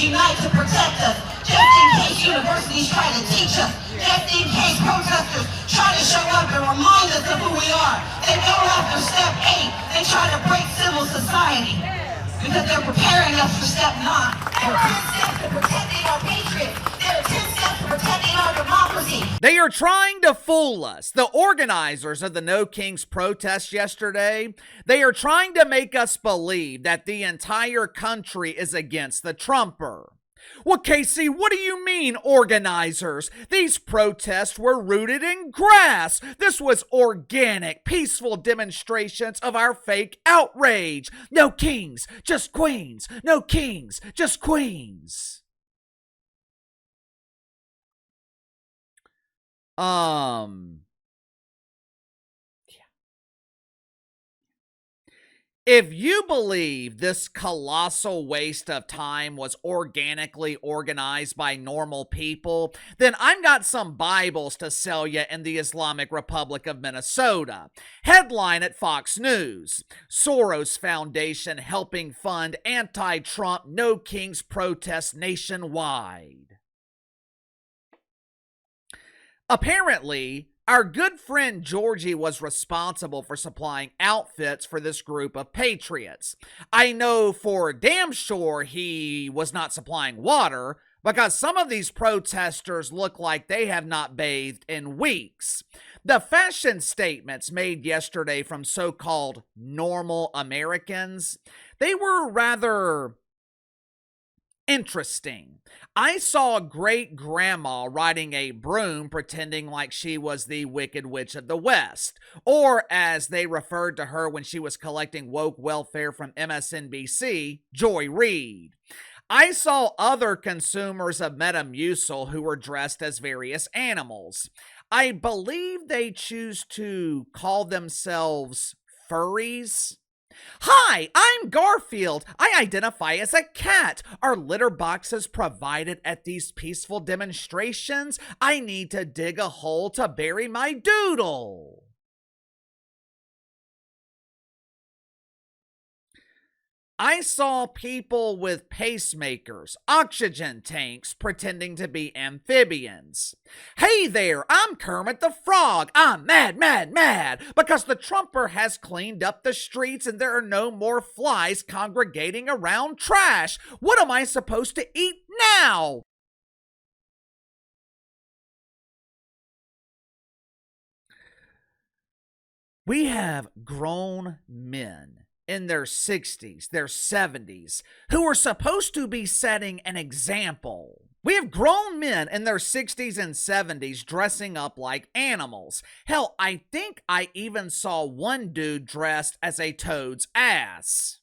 unite to protect us. Just in case universities try to teach us. Just in case protesters try to show up and remind us of who we are. They go after step 8 and try to break civil society. Because they're preparing us for step 9. There are 10 steps to protecting our patriots. There are 10 steps to protecting our democracy. They are trying to fool us. The organizers of the No Kings protest yesterday, they are trying to make us believe that the entire country is against the Trumper. Well, Casey, what do you mean, organizers? These protests were rooted in grass. This was organic, peaceful demonstrations of our fake outrage. No kings, just queens. No kings, just queens. If you believe this colossal waste of time was organically organized by normal people, then I've got some Bibles to sell you in the Islamic Republic of Minnesota. Headline at Fox News: Soros Foundation helping fund anti-Trump No Kings protests nationwide. Apparently, our good friend Georgie was responsible for supplying outfits for this group of patriots. I know for damn sure he was not supplying water, because some of these protesters look like they have not bathed in weeks. The fashion statements made yesterday from so-called normal Americans, they were rather interesting. I saw great grandma riding a broom pretending like she was the Wicked Witch of the West, or as they referred to her when she was collecting woke welfare from MSNBC, Joy Reid. I saw other consumers of Metamucil who were dressed as various animals. I believe they choose to call themselves furries. Hi, I'm Garfield. I identify as a cat. Are litter boxes provided at these peaceful demonstrations? I need to dig a hole to bury my doodle. I saw people with pacemakers, oxygen tanks, pretending to be amphibians. Hey there, I'm Kermit the Frog. I'm mad, because the Trumper has cleaned up the streets and there are no more flies congregating around trash. What am I supposed to eat now? We have grown men in their 60s, their 70s, who are supposed to be setting an example. We have grown men in their 60s and 70s dressing up like animals. Hell, I think I even saw one dude dressed as a toad's ass.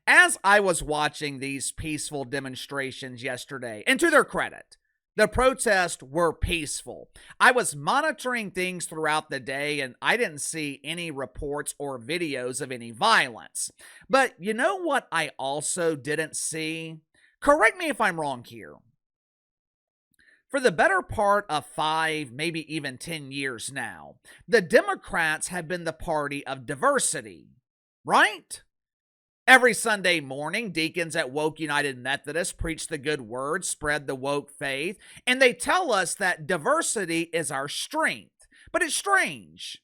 As I was watching these peaceful demonstrations yesterday, and to their credit, the protests were peaceful. I was monitoring things throughout the day and I didn't see any reports or videos of any violence. But you know what I also didn't see? Correct me if I'm wrong here. For the better part of 5, maybe even 10 years now, the Democrats have been the party of diversity, right? Every Sunday morning, deacons at Woke United Methodist preach the good word, spread the woke faith, and they tell us that diversity is our strength. But it's strange.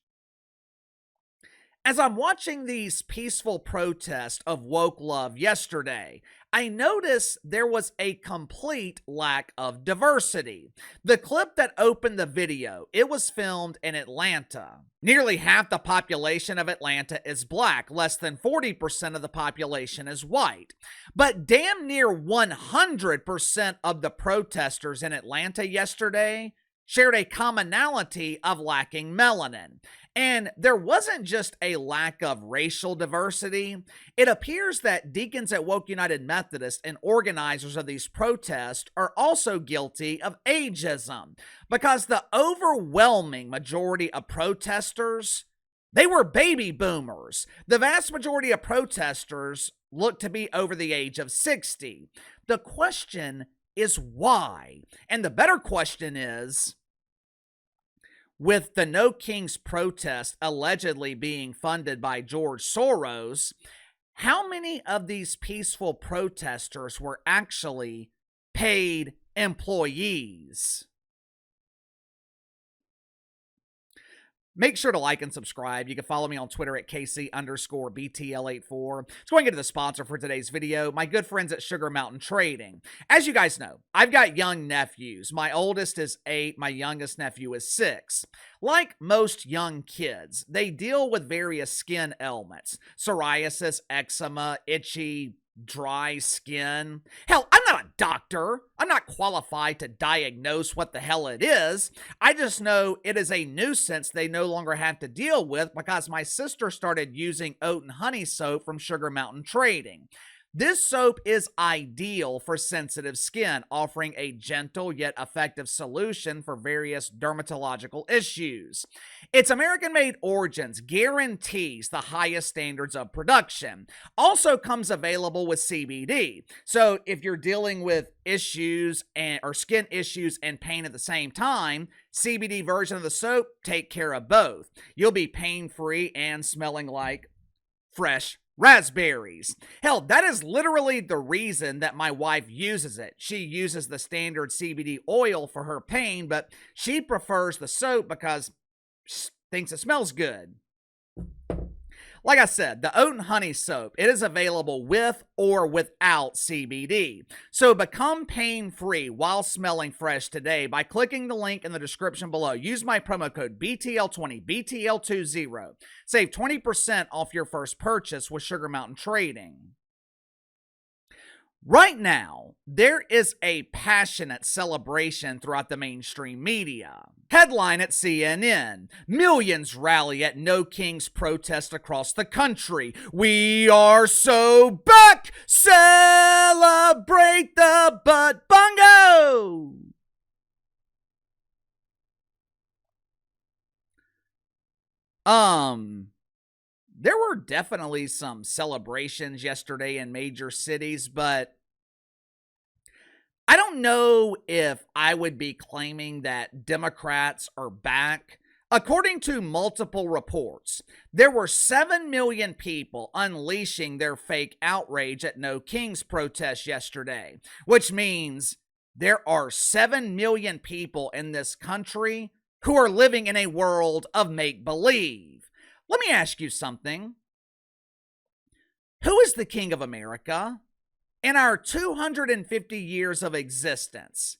As I'm watching these peaceful protests of woke love yesterday, I noticed there was a complete lack of diversity. The clip that opened the video, it was filmed in Atlanta. Nearly half the population of Atlanta is black. Less than 40% of the population is white. But damn near 100% of the protesters in Atlanta yesterday shared a commonality of lacking melanin. And there wasn't just a lack of racial diversity. It appears that deacons at Woke United Methodist and organizers of these protests are also guilty of ageism, because the overwhelming majority of protesters, they were baby boomers. The vast majority of protesters look to be over the age of 60. The question is why? And the better question is, with the No Kings protest allegedly being funded by George Soros, how many of these peaceful protesters were actually paid employees? Make sure to like and subscribe. You can follow me on Twitter at KC_BTL84. Let's go and get to the sponsor for today's video, my good friends at Sugar Mountain Trading. As you guys know, I've got young nephews. My oldest is 8, my youngest nephew is 6. Like most young kids, they deal with various skin ailments: psoriasis, eczema, itchy, dry skin. Hell, I'm not a doctor. I'm not qualified to diagnose what the hell it is. I just know it is a nuisance they no longer have to deal with because my sister started using oat and honey soap from Sugar Mountain Trading. This soap is ideal for sensitive skin, offering a gentle yet effective solution for various dermatological issues. Its American-made origins guarantees the highest standards of production. Also comes available with CBD. So if you're dealing with issues or skin issues and pain at the same time, CBD version of the soap take care of both. You'll be pain-free and smelling like fresh raspberries. Hell, that is literally the reason that my wife uses it. She uses the standard CBD oil for her pain, but she prefers the soap because she thinks it smells good. Like I said, the oat and honey soap, it is available with or without CBD. So become pain-free while smelling fresh today by clicking the link in the description below. Use my promo code BTL20, BTL20. Save 20% off your first purchase with Sugar Mountain Trading. Right now, there is a passionate celebration throughout the mainstream media. Headline at CNN: millions rally at No Kings protest across the country. We are so back! Celebrate the butt bongo! There were definitely some celebrations yesterday in major cities, but I don't know if I would be claiming that Democrats are back. According to multiple reports, there were 7 million people unleashing their fake outrage at No Kings protest yesterday, which means there are 7 million people in this country who are living in a world of make-believe. Let me ask you something. Who is the King of America? In our 250 years of existence,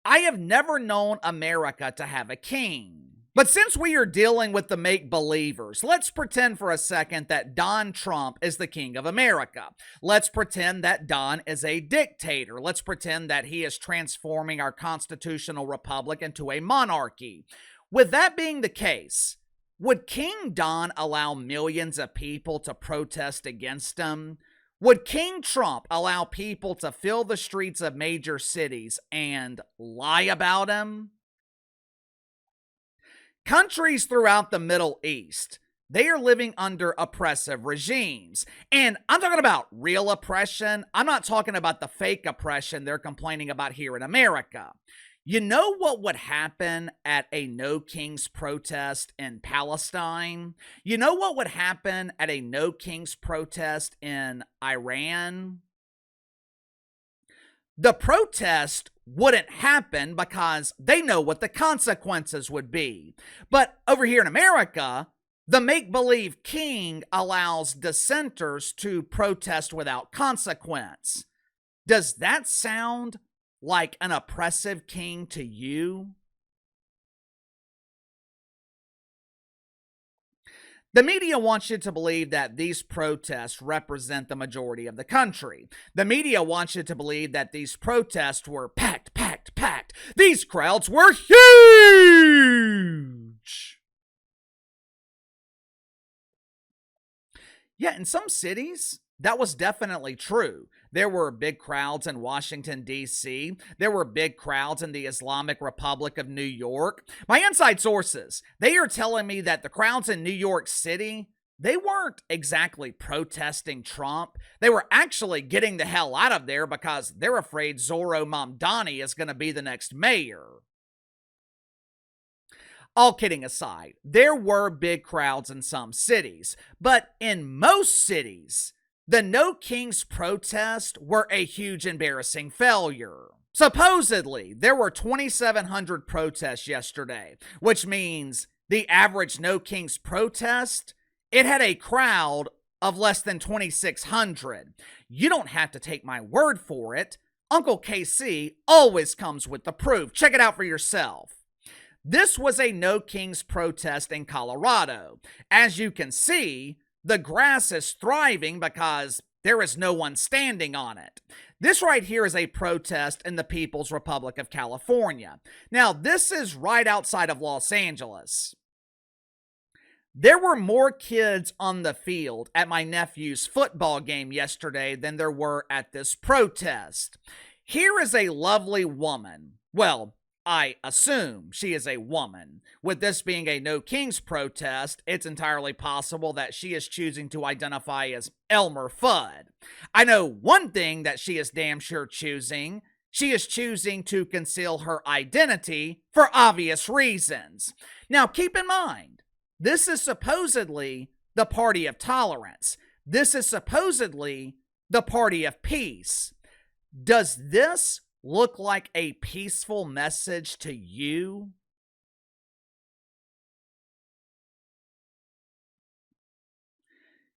I have never known America to have a king. But since we are dealing with the make-believers, let's pretend for a second that Donald Trump is the King of America. Let's pretend that Don is a dictator. Let's pretend that he is transforming our constitutional republic into a monarchy. With that being the case, would King Don allow millions of people to protest against him? Would King Trump allow people to fill the streets of major cities and lie about him? Countries throughout the Middle East, they are living under oppressive regimes. And I'm talking about real oppression. I'm not talking about the fake oppression they're complaining about here in America. You know what would happen at a No Kings protest in Palestine? You know what would happen at a No Kings protest in Iran? The protest wouldn't happen because they know what the consequences would be. But over here in America, the make-believe king allows dissenters to protest without consequence. Does that sound like an oppressive king to you? The media wants you to believe that these protests represent the majority of the country. The media wants you to believe that these protests were packed. These crowds were huge. Yeah, in some cities, that was definitely true. There were big crowds in Washington, D.C. There were big crowds in the Islamic Republic of New York. My inside sources, they are telling me that the crowds in New York City, they weren't exactly protesting Trump. They were actually getting the hell out of there because they're afraid Zohran Mamdani is going to be the next mayor. All kidding aside, there were big crowds in some cities, but in most cities, The No Kings protests were a huge embarrassing failure. Supposedly, there were 2,700 protests yesterday, which means the average No Kings protest, it had a crowd of less than 2,600. You don't have to take my word for it. Uncle KC always comes with the proof. Check it out for yourself. This was a No Kings protest in Colorado. As you can see, the grass is thriving because there is no one standing on it. This right here is a protest in the People's Republic of California. Now, this is right outside of Los Angeles. There were more kids on the field at my nephew's football game yesterday than there were at this protest. Here is a lovely woman. Well, I assume she is a woman. With this being a No Kings protest, it's entirely possible that she is choosing to identify as Elmer Fudd. I know one thing that she is damn sure choosing. She is choosing to conceal her identity for obvious reasons. Now, keep in mind, this is supposedly the party of tolerance. This is supposedly the party of peace. Does this look like a peaceful message to you?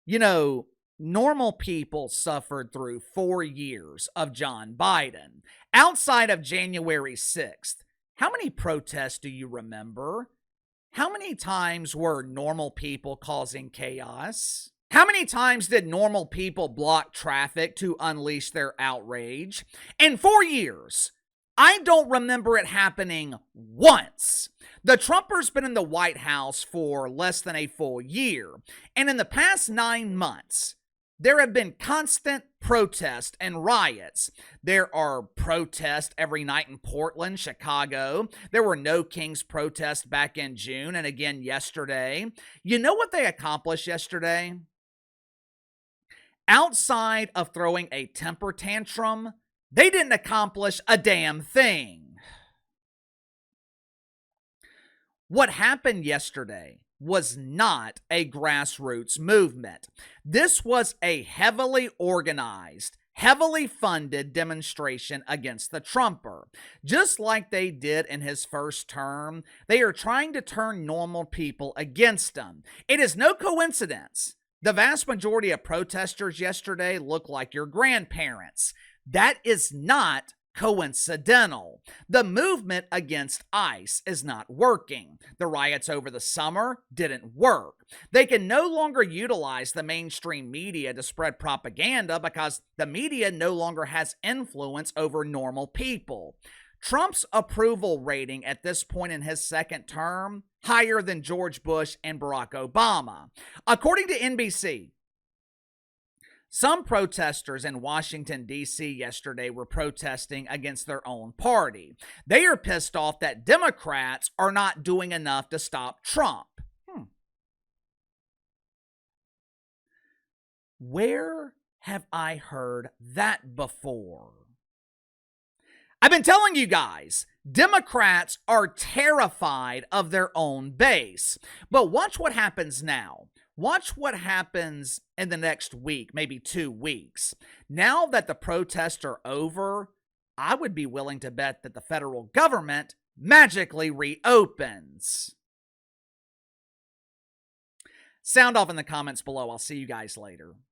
You know, normal people suffered through 4 years of John Biden. Outside of January 6th, how many protests do you remember? How many times were normal people causing chaos? How many times did normal people block traffic to unleash their outrage? In 4 years, I don't remember it happening once. The Trumpers been in the White House for less than a full year, and in the past 9 months, there have been constant protests and riots. There are protests every night in Portland, Chicago. There were No Kings protests back in June and again yesterday. You know what they accomplished yesterday? Outside of throwing a temper tantrum, they didn't accomplish a damn thing. What happened yesterday was not a grassroots movement. This was a heavily organized, heavily funded demonstration against the Trumper. Just like they did in his first term, they are trying to turn normal people against him. It is no coincidence. The vast majority of protesters yesterday look like your grandparents. That is not coincidental. The movement against ICE is not working. The riots over the summer didn't work. They can no longer utilize the mainstream media to spread propaganda because the media no longer has influence over normal people. Trump's approval rating at this point in his second term, higher than George Bush and Barack Obama. According to NBC, some protesters in Washington, D.C. yesterday were protesting against their own party. They are pissed off that Democrats are not doing enough to stop Trump. Where have I heard that before? I've been telling you guys, Democrats are terrified of their own base. But watch what happens now. Watch what happens in the next week, maybe 2 weeks. Now that the protests are over, I would be willing to bet that the federal government magically reopens. Sound off in the comments below. I'll see you guys later.